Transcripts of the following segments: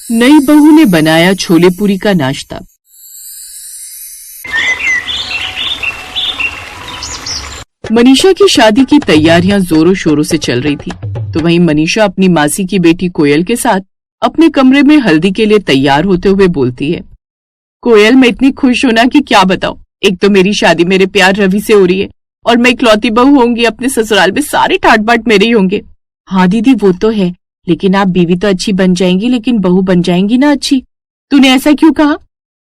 नई बहू ने बनाया छोले पूरी का नाश्ता। मनीषा की शादी की तैयारियां जोरों शोरों से चल रही थी, तो वहीं मनीषा अपनी मासी की बेटी कोयल के साथ अपने कमरे में हल्दी के लिए तैयार होते हुए बोलती है। कोयल, मैं इतनी खुश हूं ना कि क्या बताऊं। एक तो मेरी शादी मेरे प्यार रवि से हो रही है और मैं इकलौती बहू होंगी। अपने ससुराल में सारे ठाट बाट मेरे ही होंगे। हाँ दीदी, वो तो है, लेकिन आप बीवी तो अच्छी बन जाएंगी, लेकिन बहू बन जाएंगी ना अच्छी। तूने ऐसा क्यों कहा?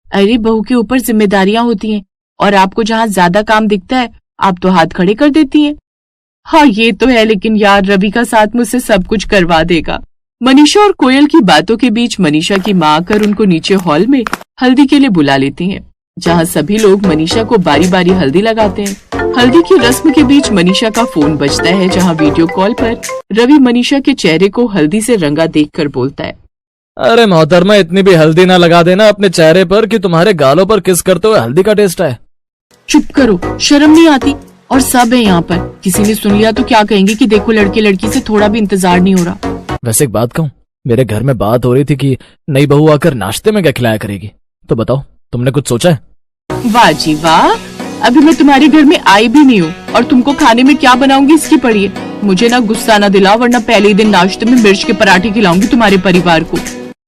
अरे बहू के ऊपर जिम्मेदारियां होती हैं और आपको जहाँ ज्यादा काम दिखता है आप तो हाथ खड़े कर देती हैं। हाँ ये तो है, लेकिन यार रवि का साथ मुझसे सब कुछ करवा देगा। मनीषा और कोयल की बातों के बीच मनीषा की माँ आकर उनको नीचे हॉल में हल्दी के लिए बुला लेती हैं, जहाँ सभी लोग मनीषा को बारी बारी हल्दी लगाते हैं। हल्दी की रस्म के बीच मनीषा का फोन बजता है, जहाँ वीडियो कॉल पर रवि मनीषा के चेहरे को हल्दी से रंगा देखकर बोलता है, अरे मोहतरमा, इतनी भी हल्दी ना लगा देना अपने चेहरे पर कि तुम्हारे गालों पर किस करते हुए हल्दी का टेस्ट है। चुप करो, शर्म नहीं आती? और सब है यहाँ पर, किसी ने सुन लिया तो क्या कहेंगे कि देखो लड़के लड़की से थोड़ा भी इंतजार नहीं हो रहा। वैसे एक बात कहूँ, मेरे घर में बात हो रही थी कि नई बहू आकर नाश्ते में क्या खिलाया करेगी, तो बताओ तुमने कुछ सोचा है? वाह जी वाह, अभी मैं तुम्हारे घर में आई भी नहीं हूँ और तुमको खाने में क्या बनाऊंगी इसकी पड़ी है। मुझे ना गुस्सा ना दिलाओ, वरना पहले ही दिन नाश्ते में मिर्च के पराठे खिलाऊंगी तुम्हारे परिवार को।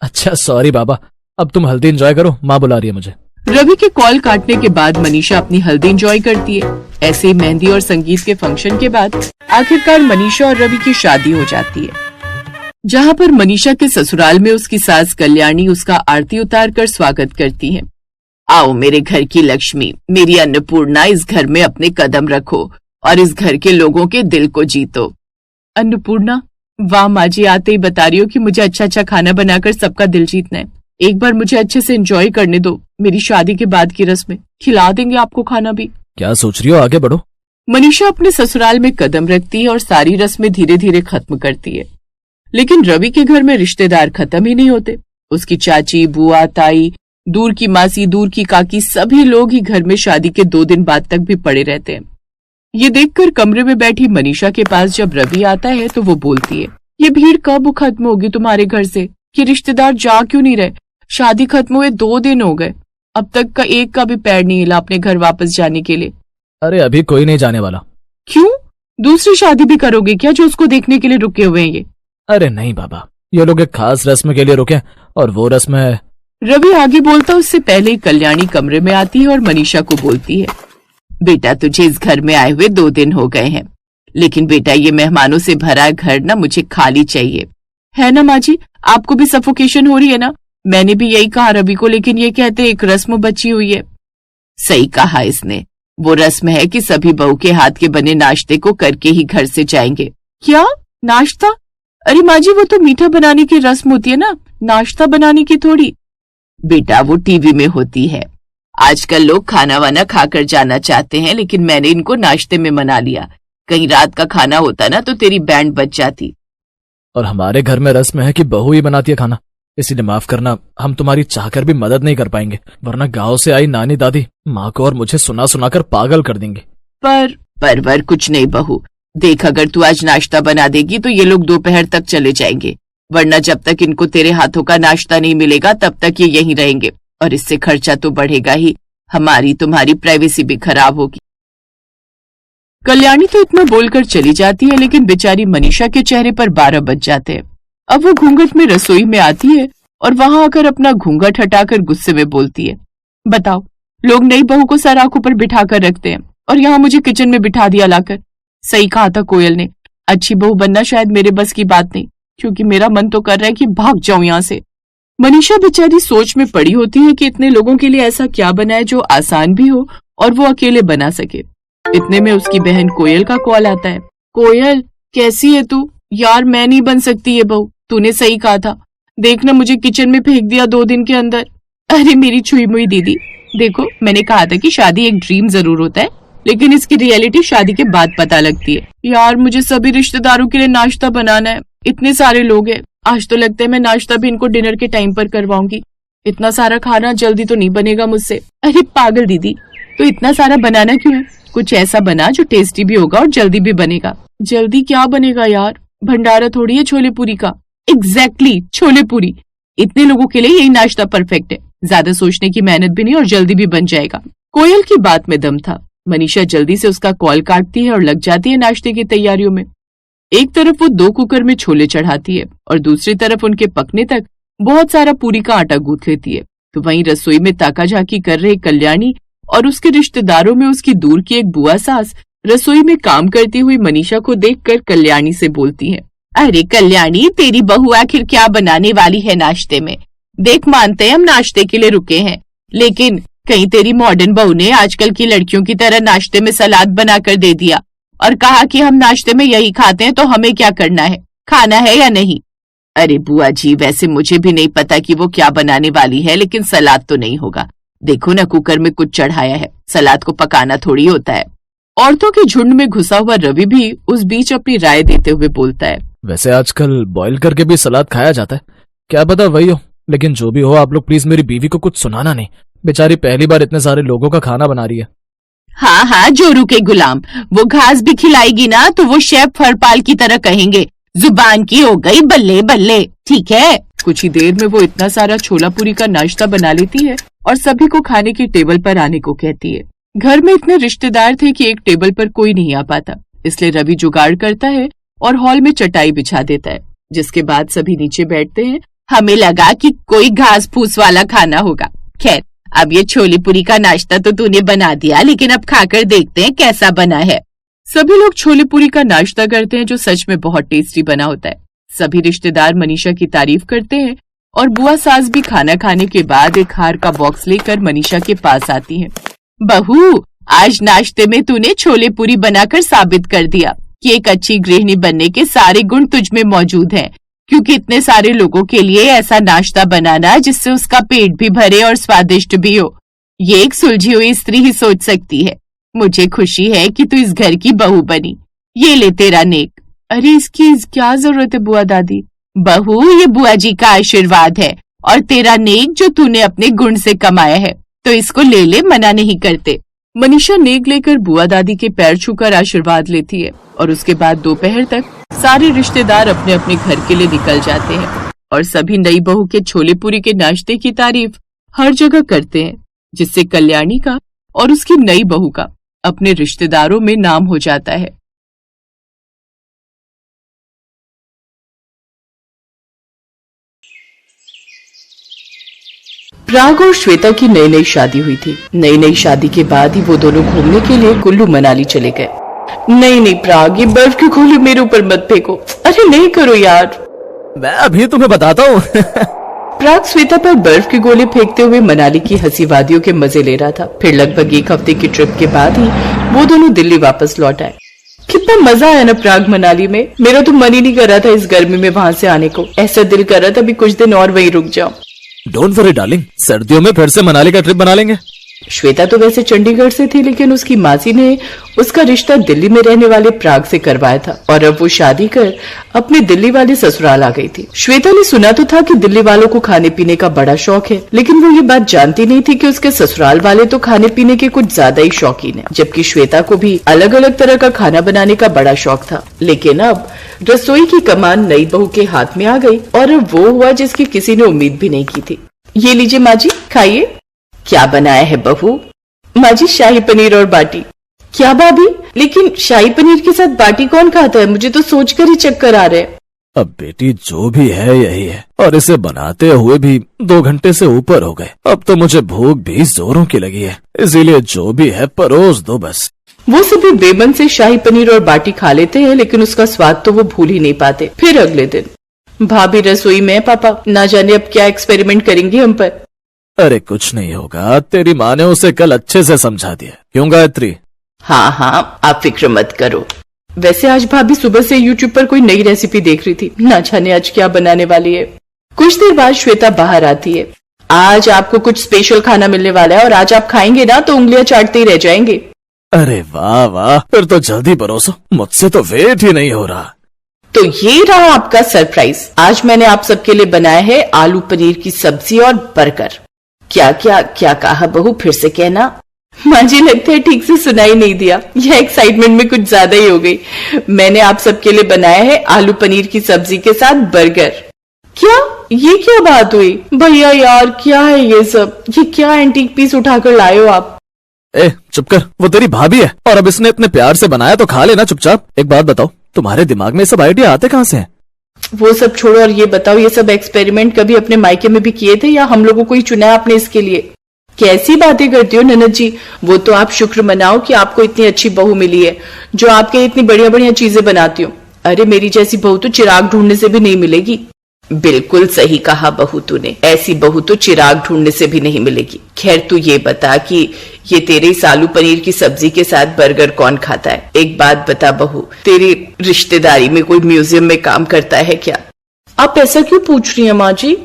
अच्छा सॉरी बाबा, अब तुम हल्दी एंजॉय करो, माँ बुला रही है मुझे। रवि के कॉल काटने के बाद मनीषा अपनी हल्दी एंजॉय करती है। ऐसे ही मेहंदी और संगीत के फंक्शन के बाद आखिरकार मनीषा और रवि की शादी हो जाती है, जहाँ पर मनीषा के ससुराल में उसकी सास कल्याणी उसका आरती उतार कर स्वागत करती है। आओ मेरे घर की लक्ष्मी, मेरी अन्नपूर्णा, इस घर में अपने कदम रखो और इस घर के लोगों के दिल को जीतो। अन्नपूर्णा, वाह माँ जी, आते ही बता रही हो कि मुझे अच्छा अच्छा खाना बनाकर सबका दिल जीतना है। एक बार मुझे अच्छे से एंजॉय करने दो, मेरी शादी के बाद की रस्म में खिला देंगे आपको खाना भी। क्या सोच रही हो, आगे बढ़ो। मनीषा अपने ससुराल में कदम रखती है और सारी रस्में धीरे धीरे खत्म करती है, लेकिन रवि के घर में रिश्तेदार खत्म ही नहीं होते। उसकी चाची, बुआ, ताई, दूर की मासी, दूर की काकी, सभी लोग ही घर में शादी के 2 दिन बाद तक भी पड़े रहते हैं। ये देखकर कमरे में बैठी मनीषा के पास जब रवि आता है तो वो बोलती है, ये भीड़ कब खत्म होगी तुम्हारे घर से? ये रिश्तेदार जा क्यों नहीं रहे? शादी खत्म हुए 2 दिन हो गए, अब तक का एक का भी पैर नहीं हिला अपने घर वापस जाने के लिए। अरे अभी कोई नहीं जाने वाला। क्यों? दूसरी शादी भी करोगे क्या जो उसको देखने के लिए रुके हुए हैं ये? अरे नहीं बाबा, ये लोग एक खास रस्म के लिए रुके और वो रस्म है। रवि आगे बोलता उससे पहले ही कल्याणी कमरे में आती है और मनीषा को बोलती है, बेटा तुझे इस घर में आए हुए 2 दिन हो गए हैं, लेकिन बेटा ये मेहमानों से भरा घर ना मुझे खाली चाहिए। है ना माँ जी, आपको भी सफोकेशन हो रही है ना? मैंने भी यही कहा रवि को, लेकिन ये कहते एक रस्म बची हुई है। सही कहा इसने, वो रस्म है कि सभी बहू के हाथ के बने नाश्ते को करके ही घर से जाएंगे। क्या नाश्ता? अरे माँ जी, वो तो मीठा बनाने की रस्म होती है ना, नाश्ता बनाने की थोड़ी। बेटा वो टीवी में होती है, आजकल लोग खाना वाना खाकर जाना चाहते हैं, लेकिन मैंने इनको नाश्ते में मना लिया। कहीं रात का खाना होता ना तो तेरी बैंड बच जाती। और हमारे घर में रस्म है कि बहू ही बनाती है खाना, इसीलिए माफ करना, हम तुम्हारी चाहकर भी मदद नहीं कर पाएंगे, वरना गांव से आई नानी दादी माँ को और मुझे सुना सुनाकर पागल कर देंगे। पर कुछ नहीं बहू, देख अगर तू आज नाश्ता बना देगी तो ये लोग दोपहर तक चले जाएंगे, वरना जब तक इनको तेरे हाथों का नाश्ता नहीं मिलेगा तब तक ये यहीं रहेंगे, और इससे खर्चा तो बढ़ेगा ही, हमारी तुम्हारी प्राइवेसी भी खराब होगी। कल्याणी तो इतना बोलकर चली जाती है, लेकिन बेचारी मनीषा के चेहरे पर 12 बज जाते हैं। अब वो घूंघट में रसोई में आती है और वहां आकर अपना घूंघट हटाकर गुस्से में बोलती है, बताओ लोग नई बहू को सर आंखों पर बिठा कर रखते हैं और यहाँ मुझे किचन में बिठा दिया लाकर। सही कहा था कोयल ने, अच्छी बहू बनना शायद मेरे बस की बात नहीं, क्योंकि मेरा मन तो कर रहा है कि भाग जाऊं यहाँ से। मनीषा बेचारी सोच में पड़ी होती है कि इतने लोगों के लिए ऐसा क्या बनाए जो आसान भी हो और वो अकेले बना सके। इतने में उसकी बहन कोयल का कॉल आता है। कोयल कैसी है तू? यार मैं नहीं बन सकती ये बहू, तूने सही कहा था, देखना मुझे किचन में फेंक दिया 2 दिन के अंदर। अरे मेरी छुई मुई दीदी, देखो मैंने कहा था कि शादी एक ड्रीम जरूर होता है, लेकिन इसकी रियलिटी शादी के बाद पता लगती है। यार मुझे सभी रिश्तेदारों के लिए नाश्ता बनाना है, इतने सारे लोग हैं, आज तो लगता है मैं नाश्ता भी इनको डिनर के टाइम पर करवाऊंगी। इतना सारा खाना जल्दी तो नहीं बनेगा मुझसे। अरे पागल दीदी, तो इतना सारा बनाना क्यों है? कुछ ऐसा बना जो टेस्टी भी होगा और जल्दी भी बनेगा। जल्दी क्या बनेगा यार, भंडारा थोड़ी है छोले पूरी का। एग्जैक्टली, छोले पूरी। इतने लोगों के लिए यही नाश्ता परफेक्ट है, ज्यादा सोचने की मेहनत भी नहीं और जल्दी भी बन जाएगा। कोयल की बात में दम था। मनीषा जल्दी से उसका कॉल काटती है और लग जाती है नाश्ते की तैयारियों में। एक तरफ वो 2 कुकर में छोले चढ़ाती है और दूसरी तरफ उनके पकने तक बहुत सारा पूरी का आटा गूंथ लेती है। तो वहीं रसोई में ताका झाकी कर रहे कल्याणी और उसके रिश्तेदारों में उसकी दूर की एक बुआ सास रसोई में काम करती हुई मनीषा को देखकर कल्याणी से बोलती है, अरे कल्याणी, तेरी बहू आखिर क्या बनाने वाली है नाश्ते में? देख, मानते हैं हम नाश्ते के लिए रुके हैं, लेकिन कहीं तेरी मॉडर्न बहू ने आजकल की लड़कियों की तरह नाश्ते में सलाद बनाकर दे दिया और कहा कि हम नाश्ते में यही खाते हैं, तो हमें क्या करना है, खाना है या नहीं? अरे बुआ जी, वैसे मुझे भी नहीं पता कि वो क्या बनाने वाली है, लेकिन सलाद तो नहीं होगा। देखो ना, कुकर में कुछ चढ़ाया है, सलाद को पकाना थोड़ी होता है। औरतों के झुंड में घुसा हुआ रवि भी उस बीच अपनी राय देते हुए बोलता है, वैसे आजकल बॉईल करके भी सलाद खाया जाता है, क्या पता वही हो, लेकिन जो भी हो आप लोग प्लीज मेरी बीवी को कुछ सुनाना नहीं, बेचारी पहली बार इतने सारे लोगों का खाना बना रही है। हाँ हाँ, जोरू के गुलाम, वो घास भी खिलाएगी ना तो वो शेफ हरपाल की तरह कहेंगे, जुबान की हो गई बल्ले बल्ले, ठीक है। कुछ ही देर में वो इतना सारा छोला पूरी का नाश्ता बना लेती है और सभी को खाने की टेबल पर आने को कहती है। घर में इतने रिश्तेदार थे कि एक टेबल पर कोई नहीं आ पाता, इसलिए रवि जुगाड़ करता है और हॉल में चटाई बिछा देता है, जिसके बाद सभी नीचे बैठते हैं। हमें लगा कि कोई घास फूस वाला खाना होगा। खैर, अब ये छोली पूरी का नाश्ता तो तूने बना दिया, लेकिन अब खाकर देखते हैं कैसा बना है। सभी लोग छोले पूरी का नाश्ता करते हैं, जो सच में बहुत टेस्टी बना होता है। सभी रिश्तेदार मनीषा की तारीफ करते हैं और बुआ सास भी खाना खाने के बाद एक हार का बॉक्स लेकर मनीषा के पास आती है। बहू, आज नाश्ते में तूने छोले पूरी बनाकर साबित कर दिया कि एक अच्छी गृहिणी बनने के सारे गुण तुझ में मौजूद हैं, क्योंकि इतने सारे लोगों के लिए ऐसा नाश्ता बनाना जिससे उसका पेट भी भरे और स्वादिष्ट भी हो, ये एक सुलझी हुई स्त्री ही सोच सकती है। मुझे खुशी है कि तू इस घर की बहू बनी। ये ले तेरा नेक। अरे इसकी क्या जरूरत है बुआ दादी? बहू, ये बुआ जी का आशीर्वाद है और तेरा नेक जो तूने अपने गुण से कमाया है, तो इसको ले ले, मना नहीं करते। मनीषा नेक लेकर बुआ दादी के पैर छूकर आशीर्वाद लेती है और उसके बाद दोपहर तक सारे रिश्तेदार अपने अपने घर के लिए निकल जाते हैं और सभी नई बहू के छोले पूरी के नाश्ते की तारीफ हर जगह करते हैं, जिससे कल्याणी का और उसकी नई बहू का अपने रिश्तेदारों में नाम हो जाता है। प्राग और श्वेता की नई नई शादी हुई थी। नई नई शादी के बाद ही वो दोनों घूमने के लिए कुल्लू मनाली चले गए। नहीं नहीं प्राग, ये बर्फ के गोले मेरे ऊपर मत फेंको। अरे नहीं करो यार। मैं अभी तुम्हें बताता हूँ। प्राग श्वेता पर बर्फ के गोले फेंकते हुए मनाली की हंसी वादियों के मजे ले रहा था। फिर लगभग 1 हफ्ते की ट्रिप के बाद ही वो दोनों दिल्ली वापस लौट आए। कितना मजा आया ना प्राग मनाली में। मेरा तो मन ही नहीं कर रहा था इस गर्मी में वहाँ से आने को। ऐसा दिल कर रहा था अभी कुछ दिन और वहीं रुक जाऊं। डोंट वरी डार्लिंग, सर्दियों में फिर से मनाली का ट्रिप बना लेंगे। श्वेता तो वैसे चंडीगढ़ से थी, लेकिन उसकी मासी ने उसका रिश्ता दिल्ली में रहने वाले प्राग से करवाया था और अब वो शादी कर अपने दिल्ली वाले ससुराल आ गई थी। श्वेता ने सुना तो था कि दिल्ली वालों को खाने पीने का बड़ा शौक है, लेकिन वो ये बात जानती नहीं थी कि उसके ससुराल वाले तो खाने पीने के कुछ ज्यादा ही शौकीन है, जबकि श्वेता को भी अलग अलग तरह का खाना बनाने का बड़ा शौक था। लेकिन अब रसोई की कमान नई बहू के हाथ में आ गई और अब वो हुआ जिसकी किसी ने उम्मीद भी नहीं की थी। ये लीजिए माँ जी, खाइए। क्या बनाया है बहू? माँ जी, शाही पनीर और बाटी। क्या भाभी, लेकिन शाही पनीर के साथ बाटी कौन खाता है? मुझे तो सोचकर ही चक्कर आ रहे हैं। अब बेटी जो भी है यही है, और इसे बनाते हुए भी 2 घंटे से ऊपर हो गए। अब तो मुझे भूख भी जोरों की लगी है, इसीलिए जो भी है परोस दो बस। वो सभी बेमन से शाही पनीर और बाटी खा लेते हैं, लेकिन उसका स्वाद तो वो भूल ही नहीं पाते। फिर अगले दिन भाभी रसोई में, पापा ना जाने अब क्या एक्सपेरिमेंट करेंगे हम पर। अरे कुछ नहीं होगा, तेरी माँ ने उसे कल अच्छे से समझा दिया, क्यों गायत्री? हाँ हाँ, आप फिक्र मत करो। वैसे आज भाभी सुबह से यूट्यूब पर कोई नई रेसिपी देख रही थी, ना जाने आज क्या बनाने वाली है। कुछ देर बाद श्वेता बाहर आती है। आज आपको कुछ स्पेशल खाना मिलने वाला है और आज आप खाएंगे ना तो उंगलियां चाटते ही रह जाएंगे। अरे वाह वाह, फिर तो जल्दी परोसो, मुझसे तो वेट ही नहीं हो रहा। तो ये रहा आपका सरप्राइज। आज मैंने आप सबके लिए बनाया है आलू पनीर की सब्जी और बर्गर। क्या क्या क्या कहा बहू, फिर से कहना। माँ जी, लगता है ठीक से सुनाई नहीं दिया, यह एक्साइटमेंट में कुछ ज्यादा ही हो गई। मैंने आप सबके लिए बनाया है आलू पनीर की सब्जी के साथ बर्गर। क्या ये क्या बात हुई भैया? यार क्या है ये सब? ये क्या एंटीक पीस उठाकर लाए हो आप? ए चुप कर, वो तेरी भाभी है और अब इसने इतने प्यार से बनाया तो खा लेना चुपचाप। एक बात बताओ, तुम्हारे दिमाग में ये सब आइडिया आते कहाँ से हैं? वो सब छोड़ो और ये बताओ, ये सब एक्सपेरिमेंट कभी अपने मायके में भी किए थे या हम लोगों को ही चुना है आपने इसके लिए? कैसी बातें करती हो ननद जी? वो तो आप शुक्र मनाओ कि आपको इतनी अच्छी बहू मिली है जो आपके इतनी बढ़िया बढ़िया चीजें बनाती हो। अरे मेरी जैसी बहू तो चिराग ढूंढने से भी नहीं मिलेगी। बिल्कुल सही कहा बहू तूने, ऐसी बहू तो चिराग ढूंढने से भी नहीं मिलेगी। खैर तू ये बता कि ये तेरे इस आलू पनीर की सब्जी के साथ बर्गर कौन खाता है? एक बात बता बहू, तेरी रिश्तेदारी में कोई म्यूजियम में काम करता है क्या? आप ऐसा क्यों पूछ रही हैं माँ जी?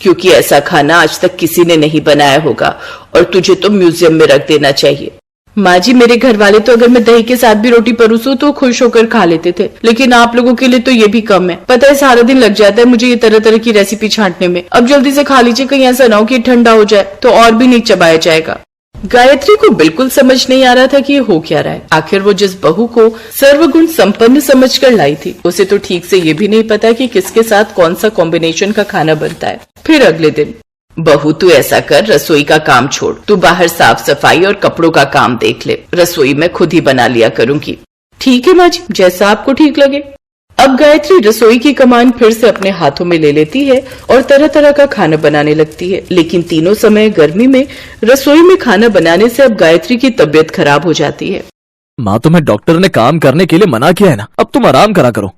क्योंकि ऐसा खाना आज तक किसी ने नहीं बनाया होगा और तुझे तो म्यूजियम में रख देना चाहिए। माँ जी मेरे घर वाले तो अगर मैं दही के साथ भी रोटी परोसूं तो खुश होकर खा लेते थे, लेकिन आप लोगों के लिए तो ये भी कम है। पता है सारा दिन लग जाता है मुझे ये तरह तरह की रेसिपी छांटने में। अब जल्दी से खा लीजिए, कहीं ऐसा ना हो कि ठंडा हो जाए तो और भी नहीं चबाया जाएगा। गायत्री को बिल्कुल समझ नहीं आ रहा था कि ये हो क्या रहा है। आखिर वो जिस बहू को सर्वगुण संपन्न समझकर लाई थी, उसे तो ठीक से ये भी नहीं पता कि किसके साथ कौन सा कॉम्बिनेशन का खाना बनता है। फिर अगले दिन, बहू तू ऐसा कर, रसोई का काम छोड़, तू बाहर साफ सफाई और कपड़ों का काम देख ले, रसोई में खुद ही बना लिया करूंगी। ठीक है माँ जी, जैसा आपको ठीक लगे। अब गायत्री रसोई की कमान फिर से अपने हाथों में ले लेती है और तरह तरह का खाना बनाने लगती है। लेकिन तीनों समय गर्मी में रसोई में खाना बनाने से अब गायत्री की तबीयत खराब हो जाती है। माँ तुम्हें डॉक्टर ने काम करने के लिए मना किया है ना, अब तुम आराम करा करो।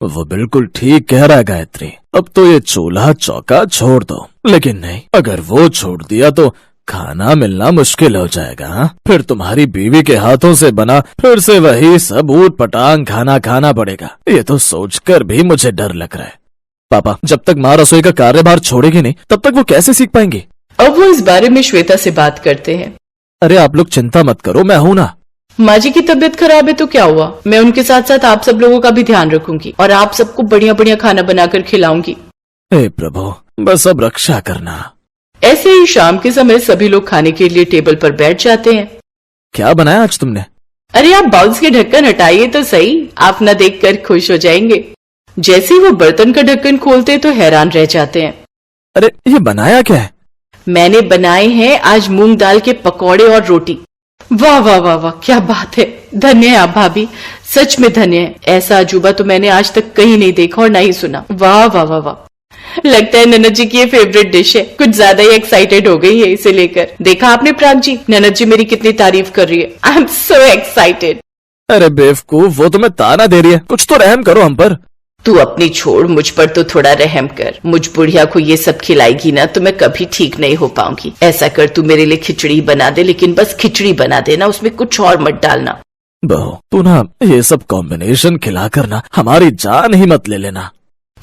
वो बिल्कुल ठीक कह रहा है गायत्री, अब तो ये चूल्हा चौका छोड़ दो। लेकिन नहीं, अगर वो छोड़ दिया तो खाना मिलना मुश्किल हो जाएगा। फिर तुम्हारी बीवी के हाथों से बना फिर से वही सब ऊट पटांग खाना खाना पड़ेगा। ये तो सोचकर भी मुझे डर लग रहा है। पापा, जब तक माँ रसोई का कार्यभार छोड़ेगी नहीं तब तक वो कैसे सीख पाएंगी? अब वो इस बारे में श्वेता से बात करते हैं। अरे आप लोग चिंता मत करो, मैं हूं ना। माँ जी की तबीयत खराब है तो क्या हुआ, मैं उनके साथ साथ आप सब लोगों का भी ध्यान रखूंगी और आप सबको बढ़िया बढ़िया खाना बनाकर खिलाऊंगी। हे प्रभु, बस अब रक्षा करना। ऐसे ही शाम के समय सभी लोग खाने के लिए टेबल पर बैठ जाते हैं। क्या बनाया आज तुमने? अरे आप बाउल्स के ढक्कन हटाइए तो सही, आप न देखकर खुश हो जाएंगे। जैसे ही वो बर्तन का ढक्कन खोलते तो हैरान रह जाते हैं। अरे ये बनाया क्या है? मैंने बनाए हैं आज मूंग दाल के पकौड़े और रोटी। वाह वाह वाह वाह, क्या बात है। धन्य है आप भाभी, सच में धन्य है। ऐसा अजूबा तो मैंने आज तक कहीं नहीं देखा और ना ही सुना। वाह वाह वाह वाह, लगता है ननद जी की ये फेवरेट डिश है। कुछ ज्यादा ही एक्साइटेड हो गई है इसे लेकर। देखा आपने प्राग जी, ननद जी मेरी कितनी तारीफ कर रही है। I am so excited. अरे बेवकूफ, वो तुम्हें ताना दे रही है, कुछ तो रहम करो हम पर। तू अपनी छोड़, मुझ पर तो थोड़ा रहम कर। मुझ बुढ़िया को ये सब खिलाएगी ना तो मैं कभी ठीक नहीं हो पाऊंगी। ऐसा कर, तू मेरे लिए खिचड़ी बना दे, लेकिन बस खिचड़ी बना देना, उसमें कुछ और मत डालना। बहू तू ना ये सब कॉम्बिनेशन खिलाकर ना हमारी जान ही मत ले लेना।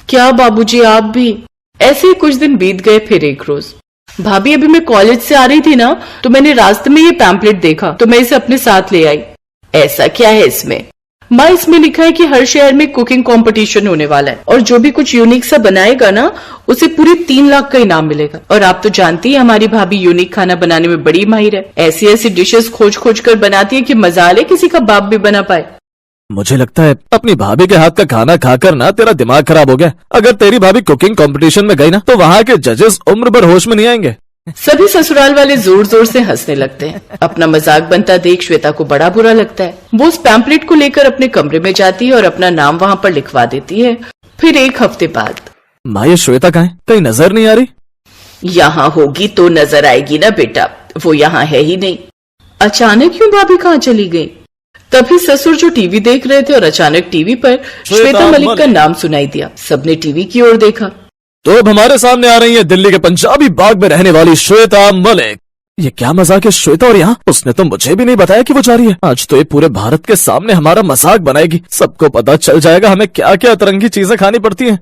क्या बाबूजी आप भी? ऐसे ही कुछ दिन बीत गए। फिर एक रोज, भाभी अभी मैं कॉलेज से आ रही थी ना तो मैंने रास्ते में ये पैम्पलेट देखा तो मैं इसे अपने साथ ले आई। ऐसा क्या है इसमें? माँ, इसमें लिखा है कि हर शहर में कुकिंग कंपटीशन होने वाला है और जो भी कुछ यूनिक सा बनाएगा ना उसे पूरे 3 लाख का इनाम मिलेगा। और आप तो जानती हैं हमारी भाभी यूनिक खाना बनाने में बड़ी माहिर है। ऐसी ऐसी डिशेस खोज खोज कर बनाती है कि मजा ले किसी का बाप भी बना पाए। मुझे लगता है अपनी भाभी के हाथ का खाना खाकर ना तेरा दिमाग खराब हो गया। अगर तेरी भाभी कुकिंग कंपटीशन में गई ना तो वहाँ के जजेस उम्र भर होश में नहीं आएंगे। सभी ससुराल वाले जोर जोर से हंसने लगते हैं। अपना मजाक बनता देख श्वेता को बड़ा बुरा लगता है। वो उस पैम्पलेट को लेकर अपने कमरे में जाती है और अपना नाम वहाँ पर लिखवा देती है। फिर एक हफ्ते बाद, माँ ये श्वेता कहाँ है? कहीं नजर नहीं आ रही? यहाँ होगी तो नजर आएगी ना बेटा, वो यहाँ है ही नहीं। अचानक क्यों भाभी कहाँ चली गई? तभी ससुर जो टीवी देख रहे थे और अचानक टीवी पर श्वेता मलिक का नाम सुनाई दिया। सबने टीवी की ओर देखा तो अब हमारे सामने आ रही है दिल्ली के पंजाबी बाग में रहने वाली श्वेता मलिक। ये क्या मजाक है श्वेता? और यहाँ उसने तो मुझे भी नहीं बताया कि वो जा रही है। आज तो ये पूरे भारत के सामने हमारा मजाक बनाएगी। सबको पता चल जाएगा हमें क्या क्या अतरंगी चीजें खानी पड़ती हैं।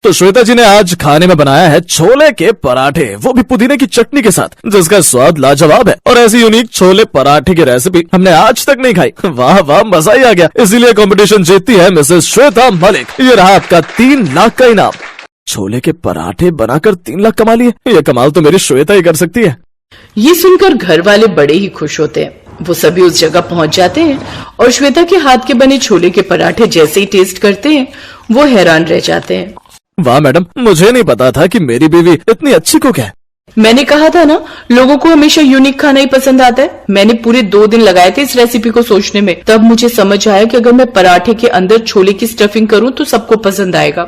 तो श्वेता जी ने आज खाने में बनाया है छोले के पराठे, वो भी पुदीने की चटनी के साथ, जिसका स्वाद लाजवाब है। और ऐसी यूनिक छोले पराठे की रेसिपी हमने आज तक नहीं खाई। वाह वाह, मजा ही आ गया। इसीलिए कंपटीशन जीतती है मिसेस श्वेता मलिक। ये रहा आपका 3 लाख का इनाम। छोले के पराठे बनाकर 3 लाख कमा लिए। ये कमाल तो मेरी श्वेता ही कर सकती है। ये सुनकर घर वाले बड़े ही खुश होते हैं। वो सभी उस जगह पहुंच जाते हैं और श्वेता के हाथ के बने छोले के पराठे जैसे ही टेस्ट करते हैं वो हैरान रह जाते हैं। वाह मैडम, मुझे नहीं पता था कि मेरी बीवी इतनी अच्छी कुक है। मैंने कहा था ना, लोगों को हमेशा यूनिक खाना ही पसंद आता है। मैंने पूरे 2 दिन लगाए थे इस रेसिपी को सोचने में, तब मुझे समझ आया कि अगर मैं पराठे के अंदर छोले की स्टफिंग करूं तो सबको पसंद आएगा।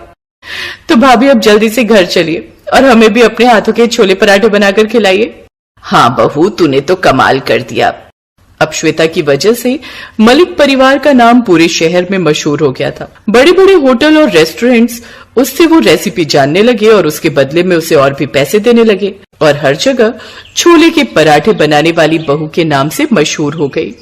तो भाभी अब जल्दी से घर चलिए और हमें भी अपने हाथों के छोले पराठे बनाकर खिलाइए। हाँ बहू, तूने तो कमाल कर दिया। अब श्वेता की वजह से मलिक परिवार का नाम पूरे शहर में मशहूर हो गया था। बड़े बड़े होटल और रेस्टोरेंट्स उससे वो रेसिपी जानने लगे और उसके बदले में उसे और भी पैसे देने लगे और हर जगह छोले के पराठे बनाने वाली बहू के नाम से मशहूर हो गई।